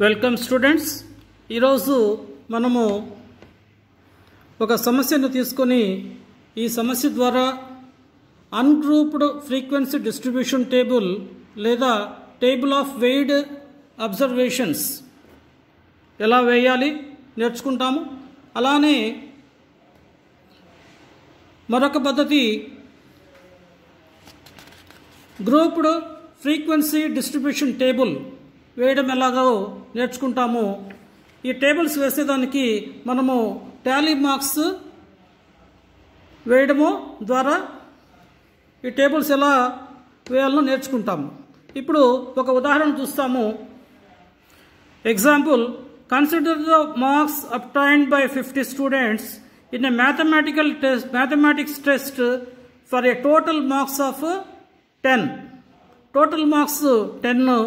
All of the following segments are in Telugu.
Welcome students. ఈరోజు మనము ఒక సమస్యను తీసుకొని ఈ సమస్య ద్వారా అన్గ్రూప్డ్ ఫ్రీక్వెన్సీ డిస్ట్రిబ్యూషన్ టేబుల్ లేదా టేబుల్ ఆఫ్ వెయిడ్ అబ్జర్వేషన్స్ ఎలా వేయాలి నేర్చుకుంటాము. అలానే మరొక పద్ధతి గ్రూప్డ్ ఫ్రీక్వెన్సీ డిస్ట్రిబ్యూషన్ టేబుల్ వేయడం ఎలాగో నేర్చుకుంటాము. ఈ టేబుల్స్ వేసేదానికి మనము టాలీ మార్క్స్ వేయడము ద్వారా ఈ టేబుల్స్ ఎలా వేయాలో నేర్చుకుంటాము. ఇప్పుడు ఒక ఉదాహరణ చూస్తాము. Example, consider the marks obtained by 50 students in a mathematics test for a total marks of 10. Total marks 10,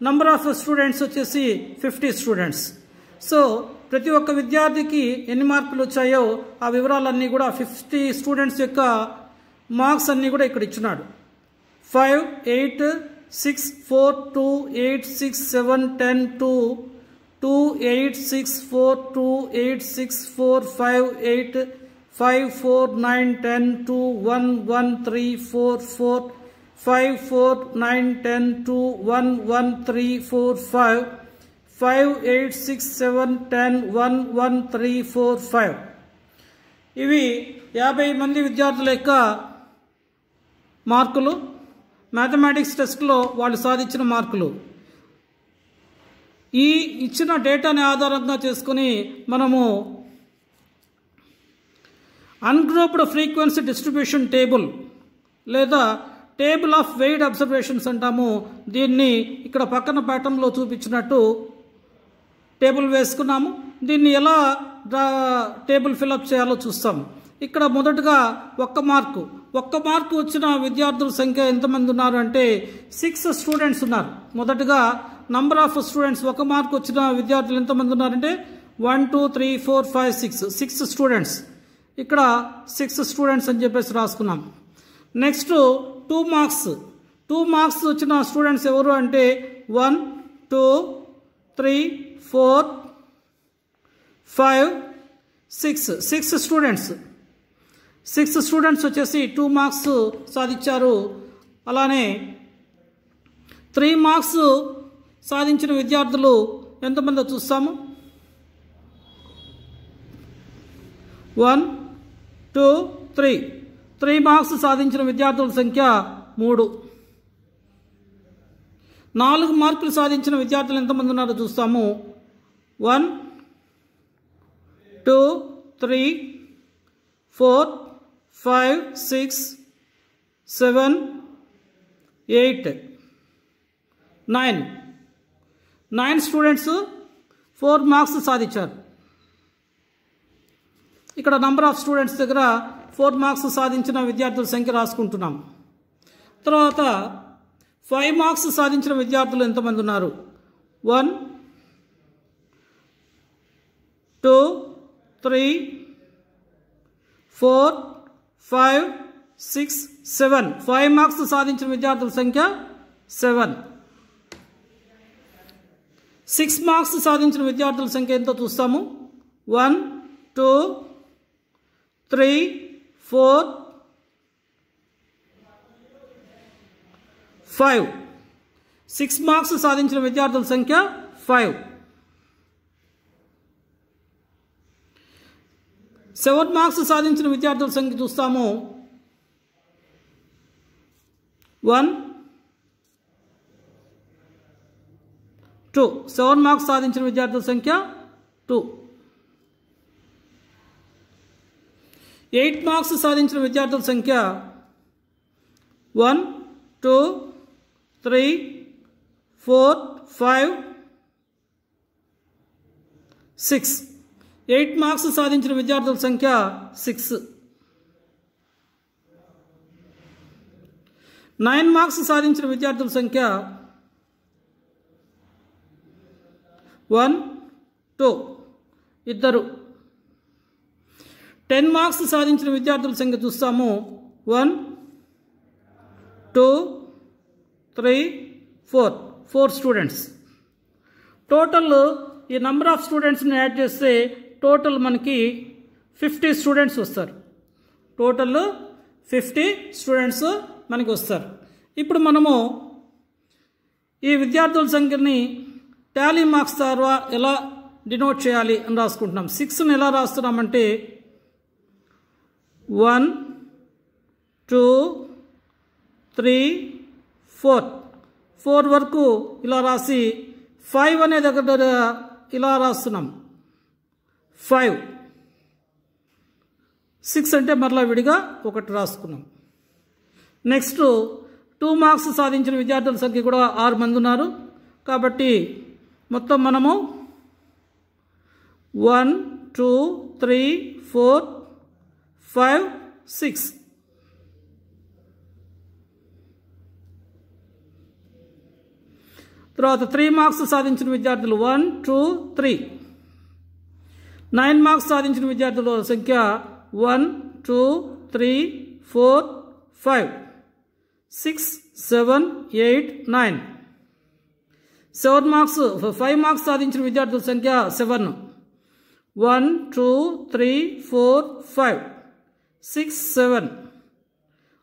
number of students వచ్చేసి 50 స్టూడెంట్స్. సో ప్రతి ఒక్క విద్యార్థికి ఎన్ని మార్కులు వచ్చాయో ఆ వివరాలన్నీ కూడా 50 స్టూడెంట్స్ యొక్క మార్క్స్ అన్నీ కూడా ఇక్కడ ఇచ్చినాడు. 5, 8, 6, 4, 2, 8, 6, 7, 10, 2, 2, 8, 6, 4, 2, 8, 6, 4, 5, 8, 5, 4, 9, 10, 2, 1, 1, 3, 4, 4, 5, 4, 9, 10, 2, 1, 1, 3, 4, 5, 5, 8, 6, 7, 10, 1, 1, 3, 4, 5. ఇవి 50 మంది విద్యార్థుల యొక్క మార్కులు, మ్యాథమెటిక్స్ టెస్ట్లో వాళ్ళు సాధించిన మార్కులు. ఈ ఇచ్చిన డేటాని ఆధారంగా చేసుకుని మనము అన్గ్రూప్డ్ ఫ్రీక్వెన్సీ డిస్ట్రిబ్యూషన్ టేబుల్ లేదా టేబుల్ ఆఫ్ వెయిడ్ అబ్జర్వేషన్స్ అంటాము. దీన్ని ఇక్కడ పక్కన పాఠంలో చూపించినట్టు టేబుల్ వేసుకున్నాము. దీన్ని ఎలా టేబుల్ ఫిలప్ చేయాలో చూస్తాము. ఇక్కడ మొదటగా ఒక్క మార్కు వచ్చిన విద్యార్థుల సంఖ్య ఎంతమంది ఉన్నారు అంటే 6 స్టూడెంట్స్ ఉన్నారు. మొదటగా నంబర్ ఆఫ్ స్టూడెంట్స్, ఒక మార్కు వచ్చిన విద్యార్థులు ఎంతమంది ఉన్నారంటే 1, 2, 3, 4, 5, 6 స్టూడెంట్స్. ఇక్కడ 6 స్టూడెంట్స్ అని చెప్పేసి రాసుకున్నాం. నెక్స్ట్ 2 మార్క్స్ వచ్చిన స్టూడెంట్స్ ఎవరు అంటే 1, 2, 3, 4, 5, 6 స్టూడెంట్స్. 6 స్టూడెంట్స్ వచ్చేసి 2 మార్క్స్ సాధించారు. అలానే 3 మార్క్స్ సాధించిన విద్యార్థులు ఎంతమందో చూస్తాము. 1, 2, 3 మార్క్స్ సాధించిన విద్యార్థుల సంఖ్య 3. 4 మార్కులు సాధించిన విద్యార్థులు ఎంతమంది ఉన్నారో చూస్తాము. 1, 2, 3, 4, 5, 6, 7, 8, 9 స్టూడెంట్స్ 4 మార్క్స్ సాధించారు. ఇక్కడ నంబర్ ఆఫ్ స్టూడెంట్స్ దగ్గర 4 మార్క్స్ సాధించిన విద్యార్థుల సంఖ్య రాసుకుంటున్నాం. తర్వాత 5 మార్క్స్ సాధించిన విద్యార్థులు ఎంతమంది ఉన్నారు? 1, 2, 3, 4, 5, 6, 7. 5 మార్క్స్ సాధించిన విద్యార్థుల సంఖ్య 7. 6 మార్క్స్ సాధించిన విద్యార్థుల సంఖ్య ఎంతో చూస్తాము. 1, 2, 3, 4, 5. 6 మార్క్స్ సాధించిన విద్యార్థుల సంఖ్య 5. 7 మార్క్స్ సాధించిన విద్యార్థుల సంఖ్య చూస్తాము. 1, 2. 7 మార్క్స్ సాధించిన విద్యార్థుల సంఖ్య 2. 8 మార్క్స్ సాధించిన విద్యార్థుల సంఖ్య 1, 2, 3, 4, 5, 6. 8 మార్క్స్ సాధించిన విద్యార్థుల సంఖ్య 6. 9 మార్క్స్ సాధించిన విద్యార్థుల సంఖ్య 1, 2. 2. 10 మార్క్స్ సాధించిన విద్యార్థుల సంఖ్య చూస్తాము. 1, 2, 3, 4 స్టూడెంట్స్. టోటల్ ఈ నంబర్ ఆఫ్ స్టూడెంట్స్ని యాడ్ చేస్తే టోటల్ మనకి 50 స్టూడెంట్స్ వస్తారు. టోటల్ 50 స్టూడెంట్స్ మనకి వస్తారు. ఇప్పుడు మనము ఈ విద్యార్థుల సంఖ్యని టాలీ మార్క్స్ ద్వారా ఎలా డినోట్ చేయాలి అని రాసుకుంటున్నాం. 6ని ఎలా రాస్తున్నామంటే 1 2 3 4 వరకు ఇలా రాసి 5 అనే దగ్గర ఇలా రాస్తున్నాం. 5 6 అంటే మరలా విడిగా ఒకటి రాసుకున్నాం. నెక్స్ట్ 2 మార్క్స్ సాధించిన విద్యార్థుల సంఖ్య కూడా 6 మంది ఉన్నారు. కాబట్టి మొత్తం మనము 1 2 3 4 5 6 తర్వాత 3 మార్క్స్ సాధించిన విద్యార్థులు 1 2 3 9 మార్క్స్ సాధించిన విద్యార్థుల సంఖ్య 1 2 3 4 5 6 7 8 9 7 మార్క్స్ 5 మార్క్స్ సాధించిన విద్యార్థుల సంఖ్య 7 1 2 3 4 5 6 7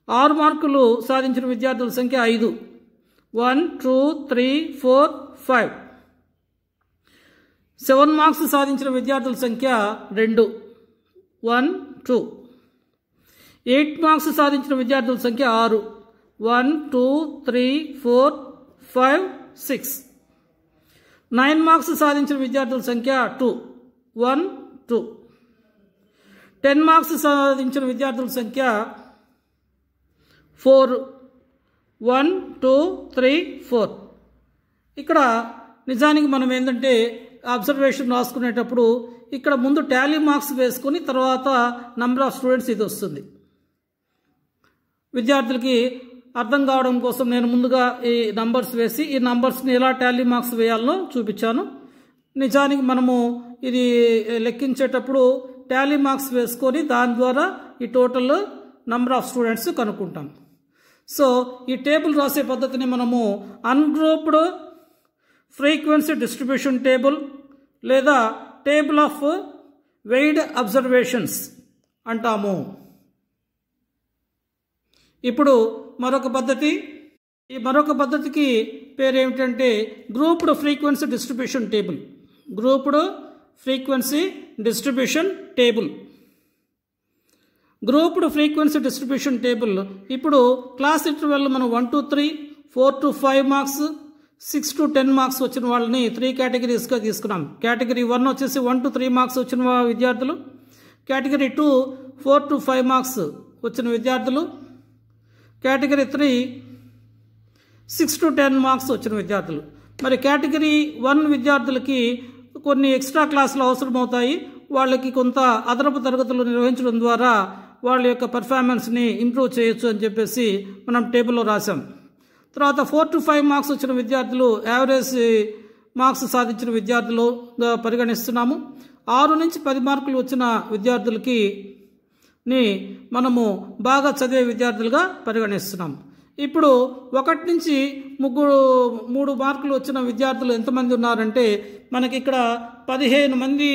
6 మార్కులు సాధించిన విద్యార్థుల సంఖ్య 5 1 2 3 4 5 7 మార్క్స్ సాధించిన విద్యార్థుల సంఖ్య 2 1 2 8 మార్క్స్ సాధించిన విద్యార్థుల సంఖ్య 6 1 2 3 4 5 6 9 మార్క్స్ సాధించిన విద్యార్థుల సంఖ్య 2 1 2 10 మార్క్స్ సాధించిన విద్యార్థుల సంఖ్య 4 1 2 3 4 ఇక్కడ నిజానికి మనం ఏంటంటే అబ్జర్వేషన్ రాసుకునేటప్పుడు ఇక్కడ ముందు టాలీ మార్క్స్ వేసుకొని తర్వాత నంబర్ ఆఫ్ స్టూడెంట్స్ ఇది వస్తుంది. విద్యార్థులకి అర్థం కావడం కోసం నేను ముందుగా ఈ నంబర్స్ వేసి ఈ నంబర్స్ని ఎలా టాలీ మార్క్స్ వేయాలో చూపించాను. నిజానికి మనము ఇది లెక్కించేటప్పుడు టాలీ మార్క్స్ వేసుకొని దాని ద్వారా ఈ టోటల్ నంబర్ ఆఫ్ స్టూడెంట్స్ కనుక్కుంటాం. సో ఈ టేబుల్ రాసే పద్ధతిని మనము అన్గ్రూప్డ్ ఫ్రీక్వెన్సీ డిస్ట్రిబ్యూషన్ టేబుల్ లేదా టేబుల్ ఆఫ్ వెయిడ్ అబ్జర్వేషన్స్ అంటాము. ఇప్పుడు మరొక పద్ధతికి పేరు ఏమిటంటే grouped frequency distribution table. Grouped frequency distribution table. Grouped frequency distribution table ఇప్పుడు క్లాస్ ఇంటర్వెల్ మనం 1 to 3 4 to 5 marks 6 to 10 marks వచ్చిన వాళ్ళని 3 కేటగిరీస్గా తీసుకున్నాం. కేటగిరీ 1 వచ్చేసి 1 to 3 మార్క్స్ వచ్చిన విద్యార్థులు, కేటగిరీ 2 4 to 5 మార్క్స్ వచ్చిన విద్యార్థులు, కేటగిరీ 3 6 to 10 మార్క్స్ వచ్చిన విద్యార్థులు. మరి కేటగిరీ 1 విద్యార్థులకి కొన్ని ఎక్స్ట్రా క్లాసులు అవసరమవుతాయి. వాళ్ళకి కొంత అదనపు తరగతులు నిర్వహించడం ద్వారా వాళ్ళ యొక్క పర్ఫార్మెన్స్ని ఇంప్రూవ్ చేయొచ్చు అని చెప్పేసి మనం టేబుల్లో రాసాం. తర్వాత 4 to 5 మార్క్స్ వచ్చిన విద్యార్థులు యావరేజ్ మార్క్స్ సాధించిన విద్యార్థులుగా పరిగణిస్తున్నాము. 6 నుంచి 10 మార్కులు వచ్చిన విద్యార్థులకి మనము బాగా చదివే విద్యార్థులుగా పరిగణిస్తున్నాం. ఇప్పుడు 1 నుంచి 3 మార్కులు వచ్చిన విద్యార్థులు ఎంతమంది ఉన్నారంటే మనకి ఇక్కడ 15 మంది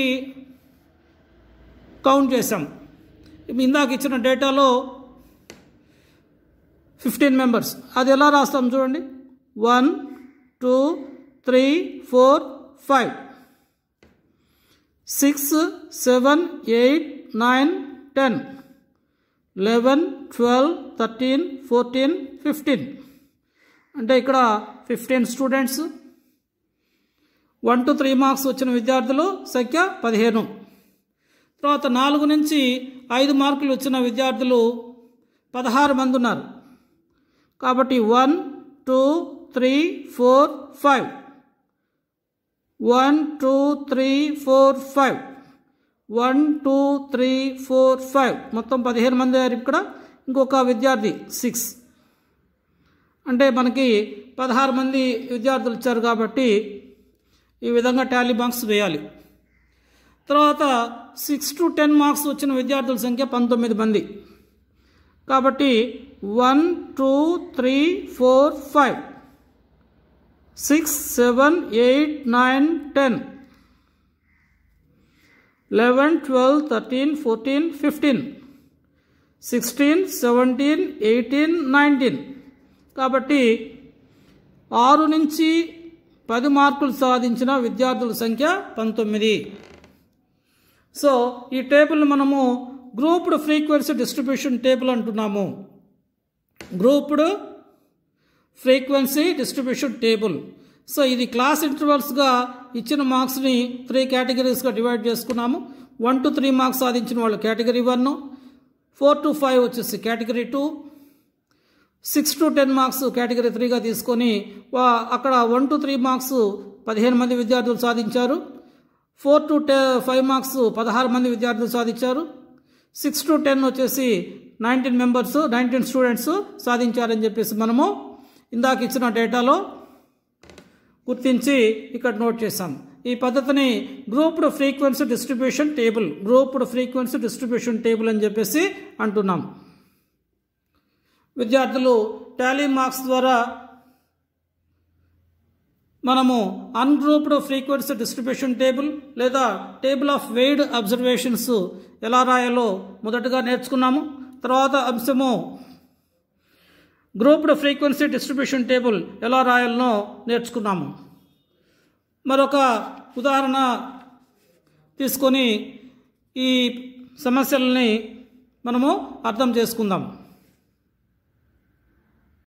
కౌంట్ చేసాం. ఇందాక ఇచ్చిన డేటాలో 15 మెంబర్స్. అది ఎలా రాస్తాం చూడండి. 1 2 3 4 5 6 7 8 9 10 11 12 13 14 15 అంటే ఇక్కడ 15 స్టూడెంట్స్. 1 to 3 మార్క్స్ వచ్చిన విద్యార్థులు సంఖ్య 15. తర్వాత 4 నుంచి 5 మార్కులు వచ్చిన విద్యార్థులు 16 మంది ఉన్నారు. కాబట్టి 1 2 3 4 5 1 2 3 4 5 1 2 3 4 5 మొత్తం 15 మంది అయ్యారు. ఇక్కడ ఇంకొక విద్యార్థి 6 అంటే మనకి 16 మంది విద్యార్థులు ఇచ్చారు. కాబట్టి ఈ విధంగా టాలీ మార్క్స్ వేయాలి. తర్వాత 6 to 10 మార్క్స్ వచ్చిన విద్యార్థుల సంఖ్య 19 మంది. కాబట్టి 1 2 3 4 5 6, 7, 8, 9, 10, 11, 12, 13, 14, 15, 16, 17, 18, 19. కాబట్టి 6 నుంచి 10 మార్కులు సాధించిన విద్యార్థుల సంఖ్య 19. సో ఈ టేబుల్ని మనము గ్రూప్డ్ ఫ్రీక్వెన్సీ డిస్ట్రిబ్యూషన్ టేబుల్ అంటున్నాము. Grouped frequency distribution table. So ఇది క్లాస్ ఇంటర్వల్స్గా ఇచ్చిన మార్క్స్ని 3 కేటగిరీస్గా డివైడ్ చేసుకున్నాము. 1 to 3 మార్క్స్ సాధించిన వాళ్ళు కేటగిరీ 1, 4 to 5 వచ్చేసి కేటగిరీ 2, 6 to 10 మార్క్స్ కేటగిరీ 3గా తీసుకొని అక్కడ 1 to 3 మార్క్స్ 15 మంది విద్యార్థులు సాధించారు. 4 to 5 మార్క్స్ 16 మంది విద్యార్థులు సాధించారు. 6 to 10 వచ్చేసి 19 స్టూడెంట్స్ సాధించారని చెప్పేసి మనము ఇందాక ఇచ్చిన డేటాలో గుర్తించి ఇక్కడ నోట్ చేశాం. ఈ పద్ధతిని గ్రూప్డ్ ఫ్రీక్వెన్సీ డిస్ట్రిబ్యూషన్ టేబుల్ అని చెప్పేసి అంటున్నాం. విద్యార్థులు టాలీ మార్క్స్ ద్వారా మనము అన్గ్రూప్డ్ ఫ్రీక్వెన్సీ డిస్ట్రిబ్యూషన్ టేబుల్ లేదా టేబుల్ ఆఫ్ వెయిడ్ అబ్జర్వేషన్స్ ఎలా రాయాలో మొదటగా నేర్చుకున్నాము. తర్వాత అంశము గ్రూప్డ్ ఫ్రీక్వెన్సీ డిస్ట్రిబ్యూషన్ టేబుల్ ఎలా రాయాలనో నేర్చుకున్నాము. మరొక ఉదాహరణ తీసుకొని ఈ సమస్యలని మనము అర్థం చేసుకుందాం.